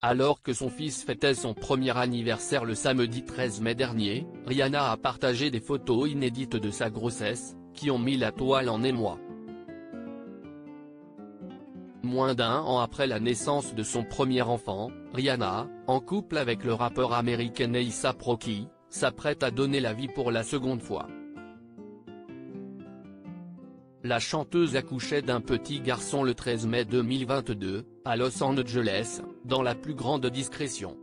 Alors que son fils fêtait son premier anniversaire le samedi 13 mai dernier, Rihanna a partagé des photos inédites de sa grossesse, qui ont mis la toile en émoi. Moins d'un an après la naissance de son premier enfant, Rihanna, en couple avec le rappeur américain A$AP Rocky, s'apprête à donner la vie pour la seconde fois. La chanteuse accouchait d'un petit garçon le 13 mai 2022, à Los Angeles, dans la plus grande discrétion.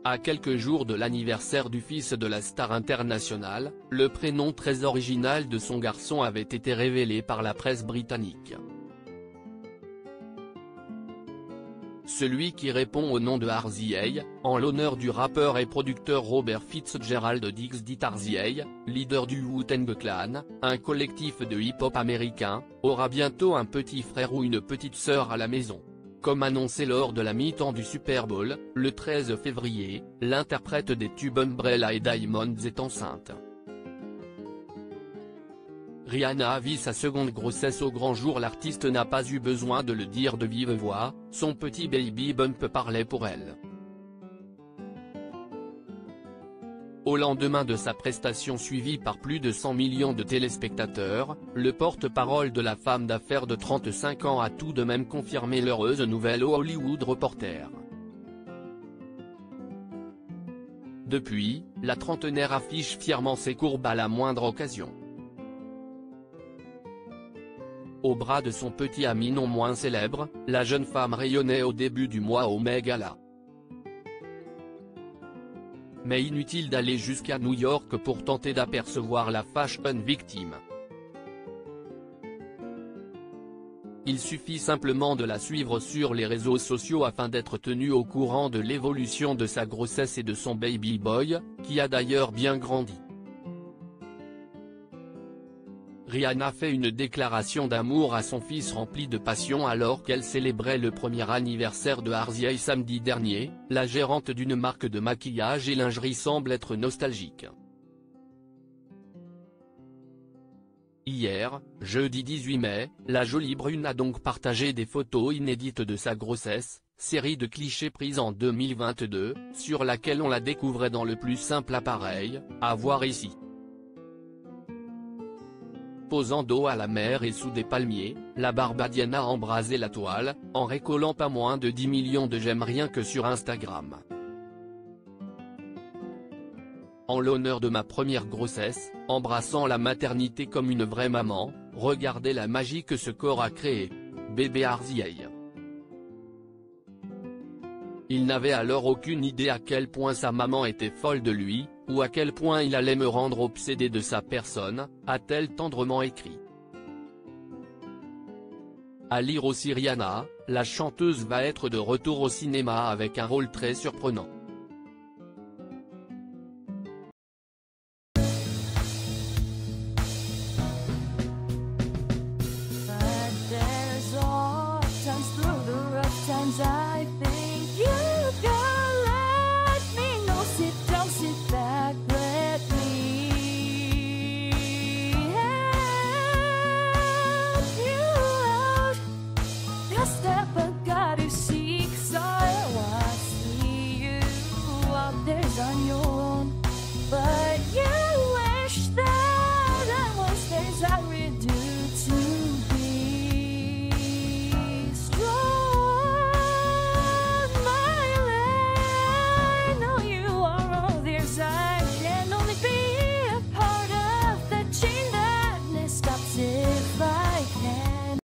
À quelques jours de l'anniversaire du fils de la star internationale, le prénom très original de son garçon avait été révélé par la presse britannique. Celui qui répond au nom de RZA, en l'honneur du rappeur et producteur Robert Fitzgerald Diggs dit RZA, leader du Wu-Tang Clan, un collectif de hip-hop américain, aura bientôt un petit frère ou une petite sœur à la maison. Comme annoncé lors de la mi-temps du Super Bowl, le 13 février, l'interprète des tubes Umbrella et Diamonds est enceinte. Rihanna vit sa seconde grossesse au grand jour. L'artiste n'a pas eu besoin de le dire de vive voix, son petit baby bump parlait pour elle. Au lendemain de sa prestation suivie par plus de 100 millions de téléspectateurs, le porte-parole de la femme d'affaires de 35 ans a tout de même confirmé l'heureuse nouvelle au Hollywood Reporter. Depuis, la trentenaire affiche fièrement ses courbes à la moindre occasion. Au bras de son petit ami non moins célèbre, la jeune femme rayonnait au début du mois au Met Gala. Mais inutile d'aller jusqu'à New York pour tenter d'apercevoir la fashion victime. Il suffit simplement de la suivre sur les réseaux sociaux afin d'être tenu au courant de l'évolution de sa grossesse et de son baby boy, qui a d'ailleurs bien grandi. Rihanna fait une déclaration d'amour à son fils remplie de passion alors qu'elle célébrait le premier anniversaire de RZA samedi dernier. La gérante d'une marque de maquillage et lingerie semble être nostalgique. Hier, jeudi 18 mai, la jolie brune a donc partagé des photos inédites de sa grossesse, série de clichés prise en 2022, sur laquelle on la découvrait dans le plus simple appareil, à voir ici. Posant dos à la mer et sous des palmiers, la Barbadienne a embrasé la toile, en récoltant pas moins de 10 millions de j'aime rien que sur Instagram. En l'honneur de ma première grossesse, embrassant la maternité comme une vraie maman, regardez la magie que ce corps a créée. Bébé RZA. Il n'avait alors aucune idée à quel point sa maman était folle de lui, ou à quel point il allait me rendre obsédé de sa personne, a-t-elle tendrement écrit. À lire aussi Rihanna, la chanteuse va être de retour au cinéma avec un rôle très surprenant.